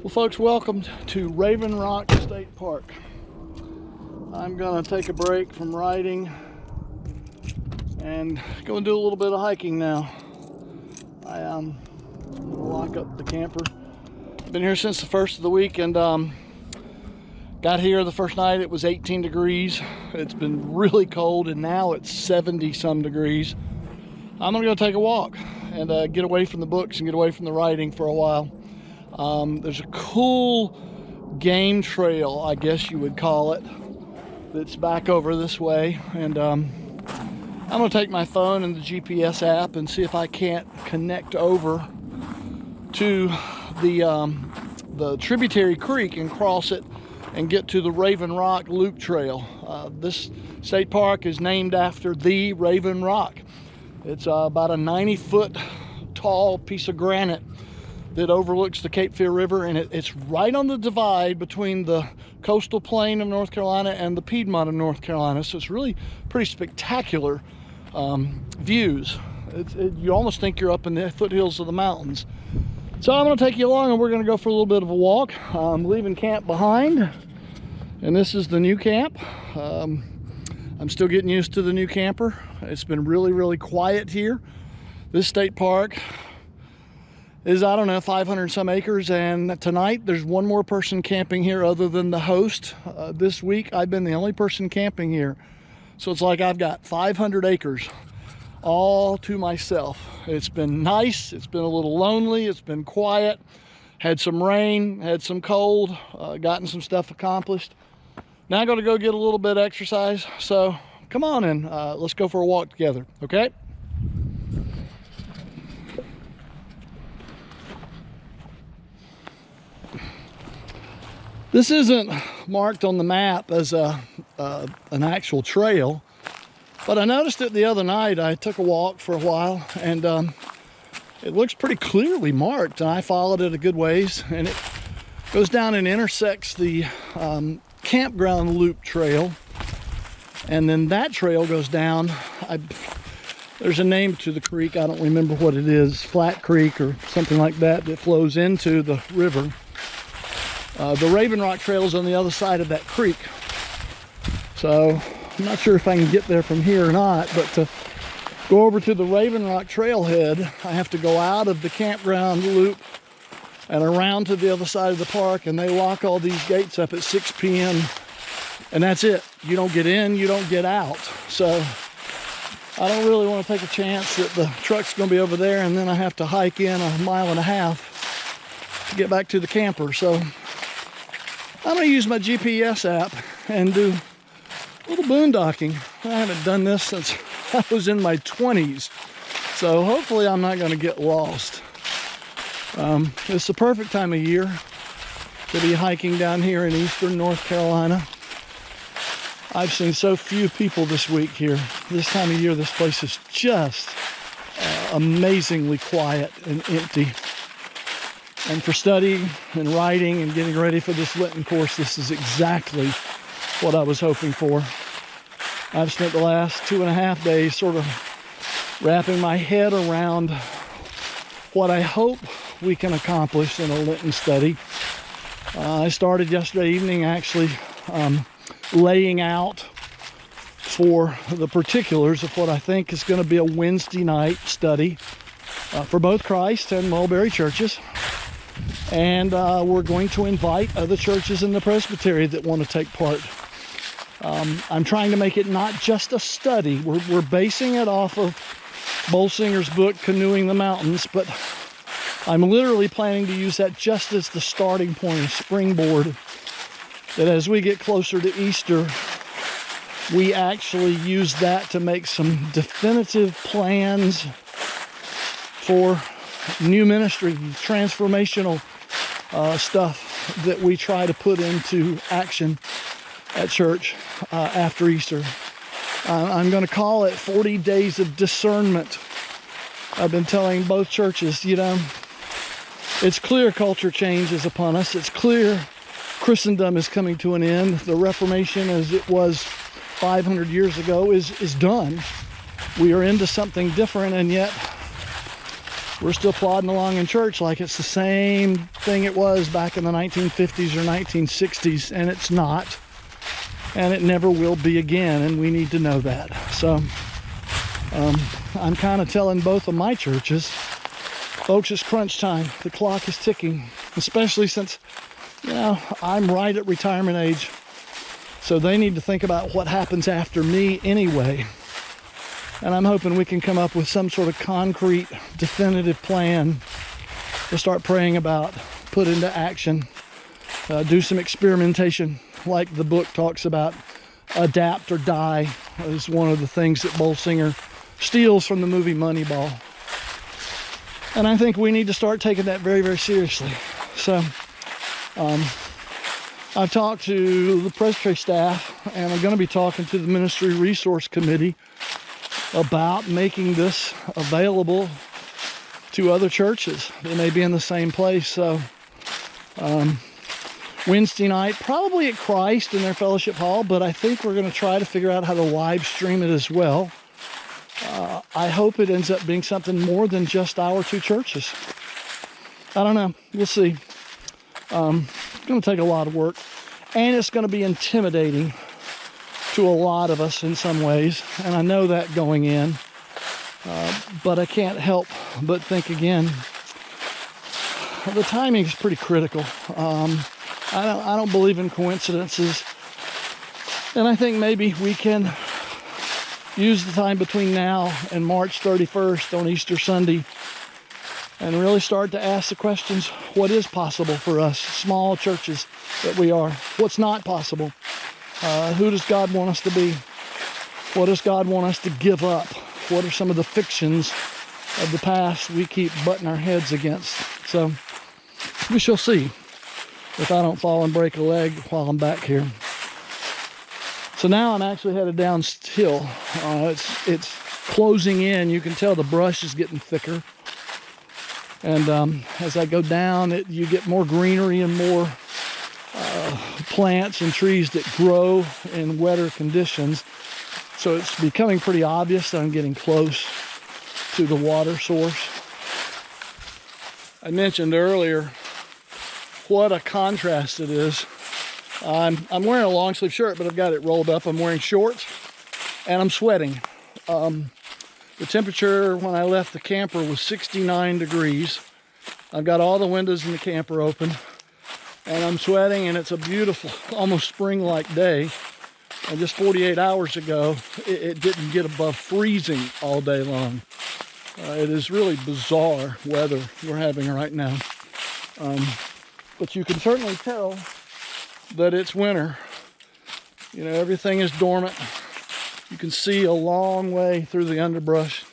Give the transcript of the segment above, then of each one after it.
Well, folks, welcome to Raven Rock State Park. I'm gonna take a break from riding and go and do a little bit of hiking now. I'm gonna lock up the camper. I've been here since the first of the week, and got here the first night. It was 18 degrees. It's been really cold, and now it's 70 some degrees. I'm gonna go take a walk and get away from the books and get away from the writing for a while. There's a cool game trail, I guess you would call it, that's back over this way, and I'm gonna take my phone and the GPS app and see if I can't connect over to the tributary creek and cross it and get to the Raven Rock Loop Trail. This state park is named after the Raven Rock. It's about a 90-foot tall piece of granite that overlooks the Cape Fear River, and it's right on the divide between the coastal plain of North Carolina and the Piedmont of North Carolina. So it's really pretty spectacular views. You almost think you're up in the foothills of the mountains. So I'm going to take you along, and we're going to go for a little bit of a walk. I'm leaving camp behind, and this is the new camp. I'm still getting used to the new camper. It's been really, really quiet here. This state park is, I don't know, 500 some acres, and tonight there's one more person camping here other than the host. This week I've been the only person camping here. So it's like I've got 500 acres all to myself. It's been nice, it's been a little lonely, it's been quiet, had some rain, had some cold, gotten some stuff accomplished. Now I'm gonna go get a little bit of exercise, so come on in, let's go for a walk together, okay? This isn't marked on the map as an actual trail, but I noticed it the other night. I took a walk for a while, and it looks pretty clearly marked, and I followed it a good ways, and it goes down and intersects the campground loop trail, and then that trail goes down. There's a name to the creek, I don't remember what it is, Flat Creek or something like that, that flows into the river. The Raven Rock Trail is on the other side of that creek. So I'm not sure if I can get there from here or not, but to go over to the Raven Rock Trailhead, I have to go out of the campground loop and around to the other side of the park, and they lock all these gates up at 6 p.m. and that's it. You don't get in, you don't get out. So I don't really want to take a chance that the truck's going to be over there and then I have to hike in 1.5 miles to get back to the camper. So I'm going to use my GPS app and do a little boondocking. I haven't done this since I was in my 20s, so hopefully I'm not going to get lost. It's the perfect time of year to be hiking down here in eastern North Carolina. I've seen so few people this week here. This time of year, this place is just amazingly quiet and empty. And for studying and writing and getting ready for this Lenten course, this is exactly what I was hoping for. I've spent the last 2.5 days sort of wrapping my head around what I hope we can accomplish in a Lenten study. I started yesterday evening actually laying out for the particulars of what I think is going to be a Wednesday night study for both Christ and Mulberry churches. And we're going to invite other churches in the presbytery that want to take part. I'm trying to make it not just a study. We're basing it off of Bolsinger's book, Canoeing the Mountains, but I'm literally planning to use that just as the starting point, a springboard, that as we get closer to Easter, we actually use that to make some definitive plans for new ministry, transformational stuff that we try to put into action at church after Easter. I'm going to call it 40 Days of Discernment. I've been telling both churches, you know, it's clear culture change is upon us. It's clear Christendom is coming to an end. The Reformation, as it was 500 years ago, is done. We are into something different, and yet we're still plodding along in church like it's the same thing it was back in the 1950s or 1960s, and it's not, and it never will be again, and we need to know that. So I'm kind of telling both of my churches, folks, it's crunch time. The clock is ticking, especially since, you know, I'm right at retirement age. So they need to think about what happens after me anyway. And I'm hoping we can come up with some sort of concrete, definitive plan to start praying about, put into action, do some experimentation like the book talks about. Adapt or die is one of the things that Bolsinger steals from the movie Moneyball. And I think we need to start taking that very, very seriously. So I've talked to the presbytery staff, and I'm going to be talking to the Ministry Resource Committee about making this available to other churches that may be in the same place. So Wednesday night, probably at Christ in their fellowship hall, but I think we're going to try to figure out how to live stream it as well. I hope it ends up being something more than just our two churches. I don't know. We'll see. It's going to take a lot of work, and it's going to be intimidating to a lot of us in some ways, and I know that going in, but I can't help but think again, the timing is pretty critical. I don't believe in coincidences, and I think maybe we can use the time between now and March 31st on Easter Sunday and really start to ask the questions, what is possible for us, small churches that we are? What's not possible? Who does God want us to be? What does God want us to give up? What are some of the fictions of the past we keep butting our heads against? So we shall see if I don't fall and break a leg while I'm back here. So now I'm actually headed downhill. It's closing in. You can tell the brush is getting thicker. And as I go down, you get more greenery and more plants and trees that grow in wetter conditions. So it's becoming pretty obvious that I'm getting close to the water source. I mentioned earlier what a contrast it is. I'm wearing a long sleeve shirt, but I've got it rolled up. I'm wearing shorts and I'm sweating. The temperature when I left the camper was 69 degrees. I've got all the windows in the camper open, and I'm sweating, and it's a beautiful, almost spring-like day. And just 48 hours ago, it didn't get above freezing all day long. It is really bizarre weather we're having right now. But you can certainly tell that it's winter. You know, everything is dormant. You can see a long way through the underbrush.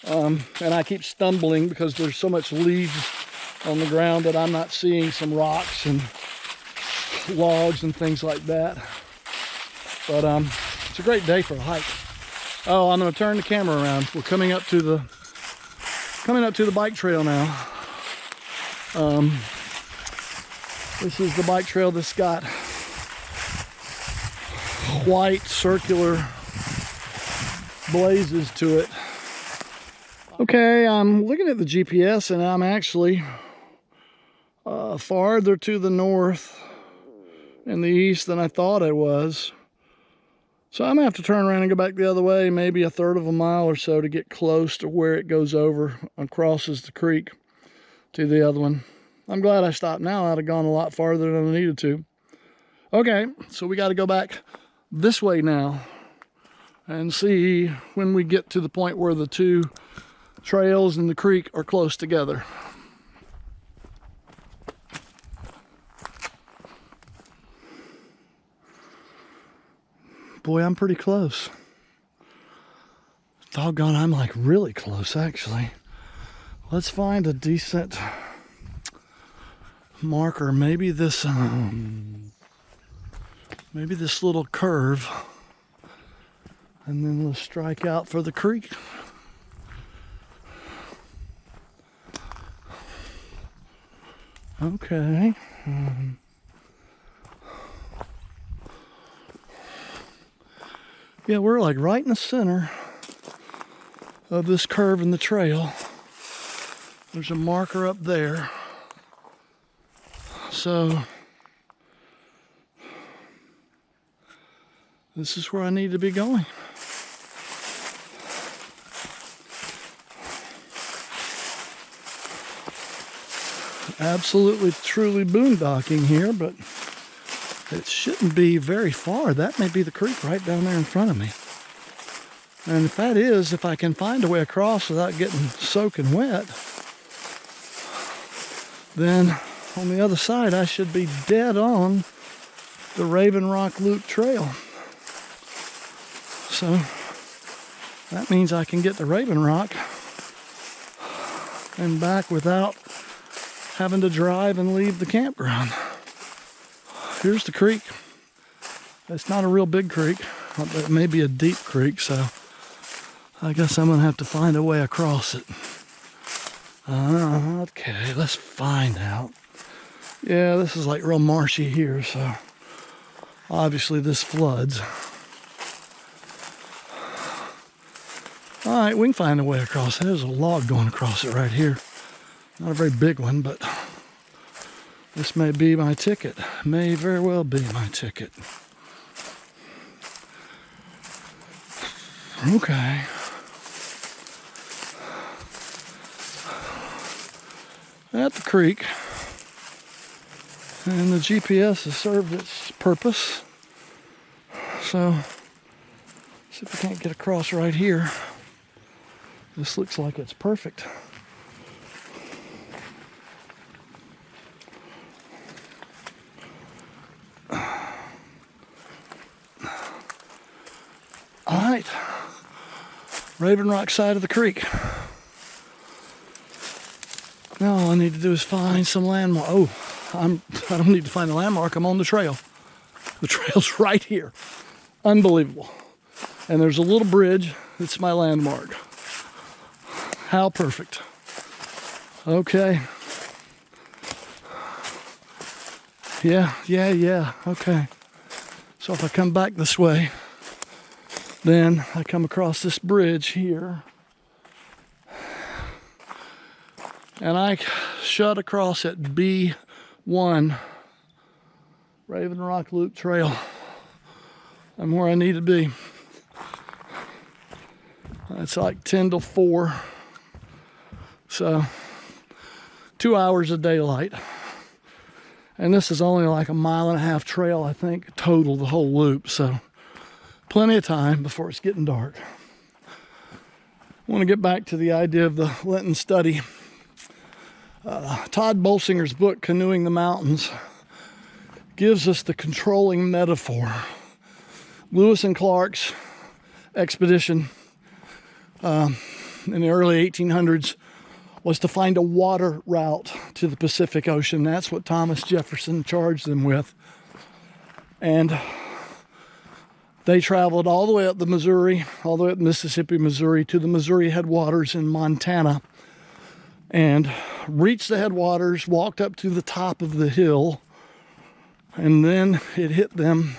And I keep stumbling because there's so much leaves on the ground that I'm not seeing some rocks and logs and things like that. But it's a great day for a hike. Oh, I'm going to turn the camera around. We're coming up to the bike trail now. This is the bike trail that's got white circular blazes to it. Okay, I'm looking at the GPS and I'm actually farther to the north and the east than I thought I was. So I'm gonna have to turn around and go back the other way, maybe a third of a mile or so to get close to where it goes over and crosses the creek to the other one. I'm glad I stopped now. I'd have gone a lot farther than I needed to. Okay, so we got to go back this way now and see when we get to the point where the two trails and the creek are close together. Boy, I'm pretty close. Doggone, I'm like really close actually. Let's find a decent marker. Maybe this little curve, and then we'll strike out for the creek. Okay. Yeah, we're like right in the center of this curve in the trail. There's a marker up there. So this is where I need to be going. Absolutely, truly boondocking here, but it shouldn't be very far. That may be the creek right down there in front of me. And if that is, if I can find a way across without getting soaking wet, then on the other side I should be dead on the Raven Rock Loop Trail. So that means I can get to Raven Rock and back without having to drive and leave the campground. Here's the creek. It's not a real big creek. It may be a deep creek, so I guess I'm gonna have to find a way across it. Okay, let's find out. Yeah, this is like real marshy here, so obviously this floods. All right, we can find a way across. There's a log going across it right here. Not a very big one, but this may be my ticket. May very well be my ticket. Okay. At the creek, and the GPS has served its purpose. So, see if we can't get across right here. This looks like it's perfect. All right, Raven Rock side of the creek. Now all I need to do is find some landmark. Oh, I don't need to find the landmark. I'm on the trail. The trail's right here. Unbelievable. And there's a little bridge that's my landmark. How perfect. Okay. Yeah. Okay. So if I come back this way, then I come across this bridge here. And I shut across at B1, Raven Rock Loop Trail. I'm where I need to be. It's like 10 till 4. So 2 hours of daylight. And this is only like a 1.5 mile trail, I think, total, the whole loop. So plenty of time before it's getting dark. I want to get back to the idea of the Lenten study. Todd Bolsinger's book, Canoeing the Mountains, gives us the controlling metaphor. Lewis and Clark's expedition in the early 1800s was to find a water route to the Pacific Ocean. That's what Thomas Jefferson charged them with. And they traveled all the way up the Missouri, all the way up Mississippi, Missouri, to the Missouri headwaters in Montana, and reached the headwaters, walked up to the top of the hill, and then it hit them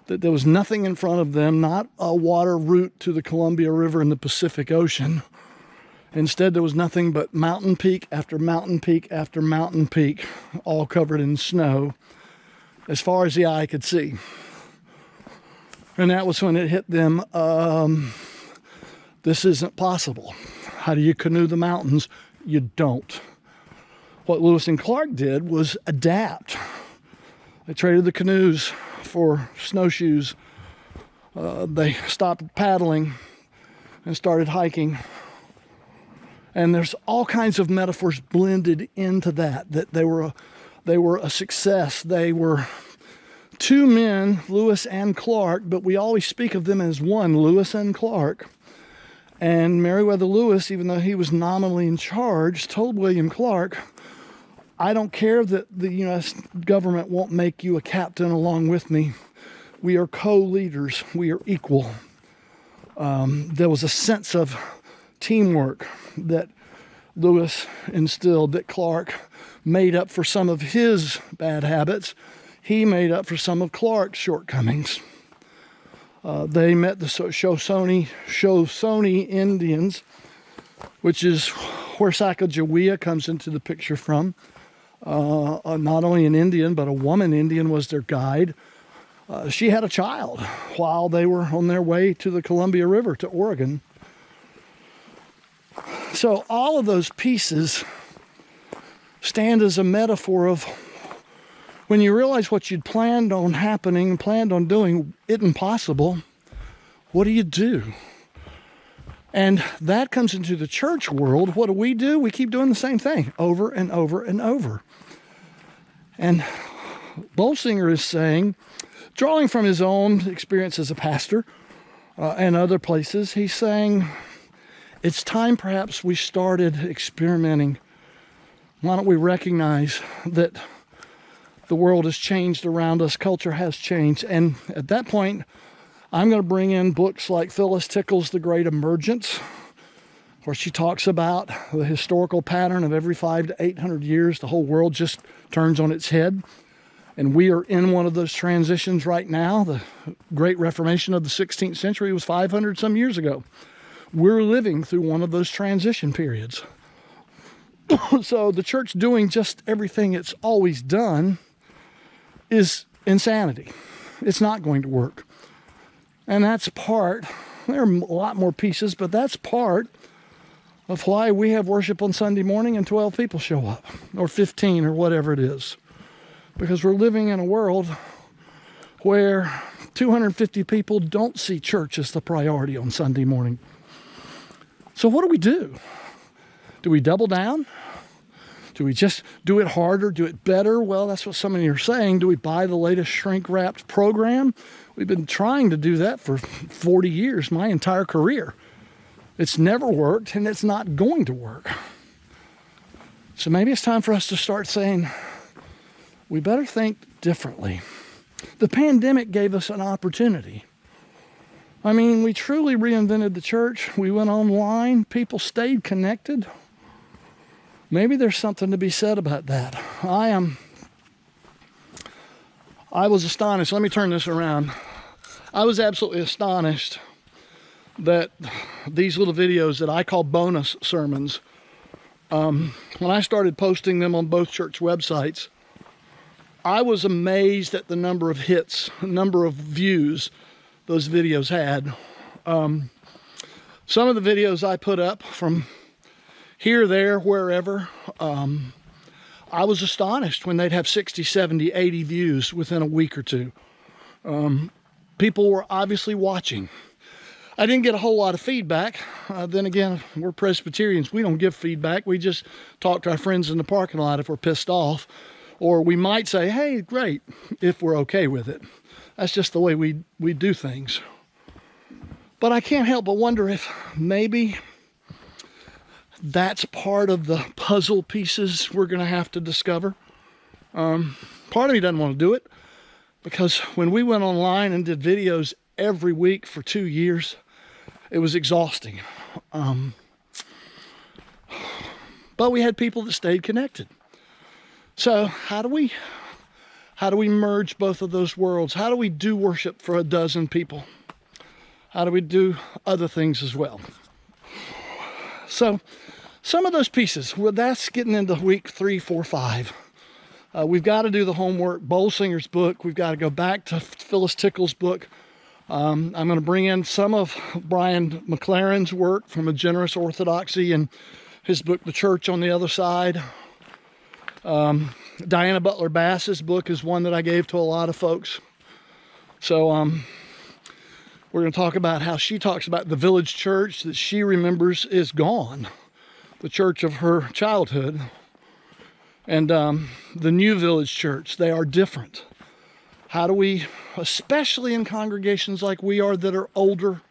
that there was nothing in front of them, not a water route to the Columbia River in the Pacific Ocean. Instead, there was nothing but mountain peak after mountain peak after mountain peak, all covered in snow, as far as the eye could see. And that was when it hit them, this isn't possible. How do you canoe the mountains? You don't. What Lewis and Clark did was adapt. They traded the canoes for snowshoes. They stopped paddling and started hiking. And there's all kinds of metaphors blended into that they were a success. They were two men, Lewis and Clark, but we always speak of them as one, Lewis and Clark. And Meriwether Lewis, even though he was nominally in charge, told William Clark, I don't care that the U.S. government won't make you a captain along with me. We are co-leaders. We are equal. There was a sense of teamwork that Lewis instilled, that Clark made up for some of his bad habits. He made up for some of Clark's shortcomings. They met the Shoshone Indians, which is where Sacagawea comes into the picture from. Not only an Indian, but a woman Indian was their guide. She had a child while they were on their way to the Columbia River to Oregon. So all of those pieces stand as a metaphor of when you realize what you'd planned on happening, planned on doing, isn't possible, what do you do? And that comes into the church world. What do? We keep doing the same thing over and over and over. And Bolsinger is saying, drawing from his own experience as a pastor and other places, he's saying, it's time perhaps we started experimenting. Why don't we recognize that the world has changed around us, culture has changed, and at that point, I'm going to bring in books like Phyllis Tickle's The Great Emergence, where she talks about the historical pattern of every 500 to 800 years, the whole world just turns on its head. And we are in one of those transitions right now. The Great Reformation of the 16th century was 500 some years ago. We're living through one of those transition periods. So the church doing just everything it's always done is insanity. It's not going to work. And that's part, there are a lot more pieces, but that's part of why we have worship on Sunday morning and 12 people show up, or 15, or whatever it is. Because we're living in a world where 250 people don't see church as the priority on Sunday morning. So what do? Do we double down? Do we just do it harder, do it better? Well, that's what some of you are saying. Do we buy the latest shrink-wrapped program? We've been trying to do that for 40 years, my entire career. It's never worked, and it's not going to work. So maybe it's time for us to start saying, we better think differently. The pandemic gave us an opportunity. I mean, we truly reinvented the church. We went online. People stayed connected. Maybe there's something to be said about that. I was astonished. Let me turn this around. I was absolutely astonished that these little videos that I call bonus sermons, when I started posting them on both church websites, I was amazed at the number of hits, number of views those videos had. Some of the videos I put up from here, there, wherever, I was astonished when they'd have 60, 70, 80 views within a week or two. People were obviously watching. I didn't get a whole lot of feedback. Then again, we're Presbyterians. We don't give feedback. We just talk to our friends in the parking lot if we're pissed off. Or we might say, hey, great, if we're okay with it. That's just the way we do things. But I can't help but wonder if maybe that's part of the puzzle pieces we're going to have to discover. Part of me doesn't want to do it, because when we went online and did videos every week for 2 years, it was exhausting. But we had people that stayed connected. So how do we merge both of those worlds? How do we do worship for a dozen people? How do we do other things as well? So some of those pieces, well, that's getting into week 3, 4, 5. We've got to do the homework. Bolsinger's book. We've got to go back to Phyllis Tickle's book. I'm going to bring in some of Brian McLaren's work from A Generous Orthodoxy and his book, The Church on the Other Side. Diana Butler Bass's book is one that I gave to a lot of folks. So we're going to talk about how she talks about the village church that she remembers is gone. The church of her childhood. And the new village church, they are different. How do we, especially in congregations like we are that are older,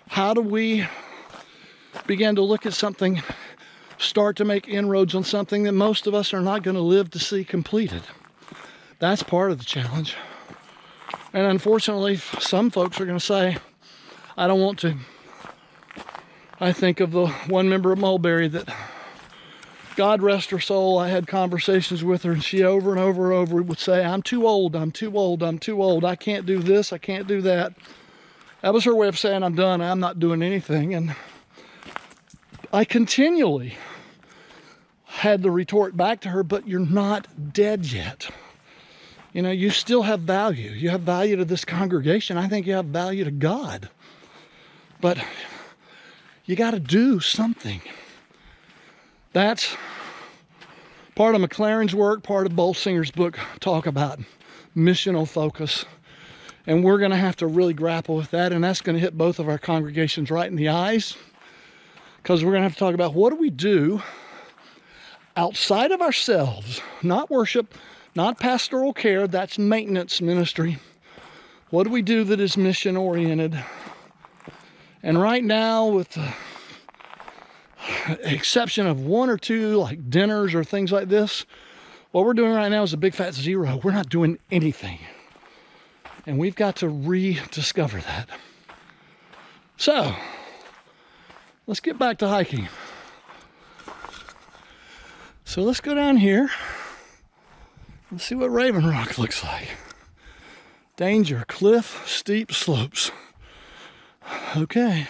how do we begin to look at something, start to make inroads on something that most of us are not going to live to see completed? That's part of the challenge. And unfortunately, some folks are going to say, I don't want to. I think of the one member of Mulberry that, God rest her soul, I had conversations with her, and she over and over and over would say, I'm too old, I'm too old, I'm too old. I can't do this, I can't do that. That was her way of saying, I'm done, I'm not doing anything. And I continually had to retort back to her, but you're not dead yet. You know, you still have value. You have value to this congregation. I think you have value to God. But you got to do something. That's part of McLaren's work, part of Bolsinger's book, talk about missional focus. And we're going to have to really grapple with that. And that's going to hit both of our congregations right in the eyes. Because we're going to have to talk about what do we do outside of ourselves, not worship, not pastoral care, that's maintenance ministry. What do we do that is mission oriented? And right now, with the exception of one or two like dinners or things like this, what we're doing right now is a big fat zero. We're not doing anything. And we've got to rediscover that. So, let's get back to hiking. So let's go down here. Let's see what Raven Rock looks like. Danger, cliff, steep slopes. Okay.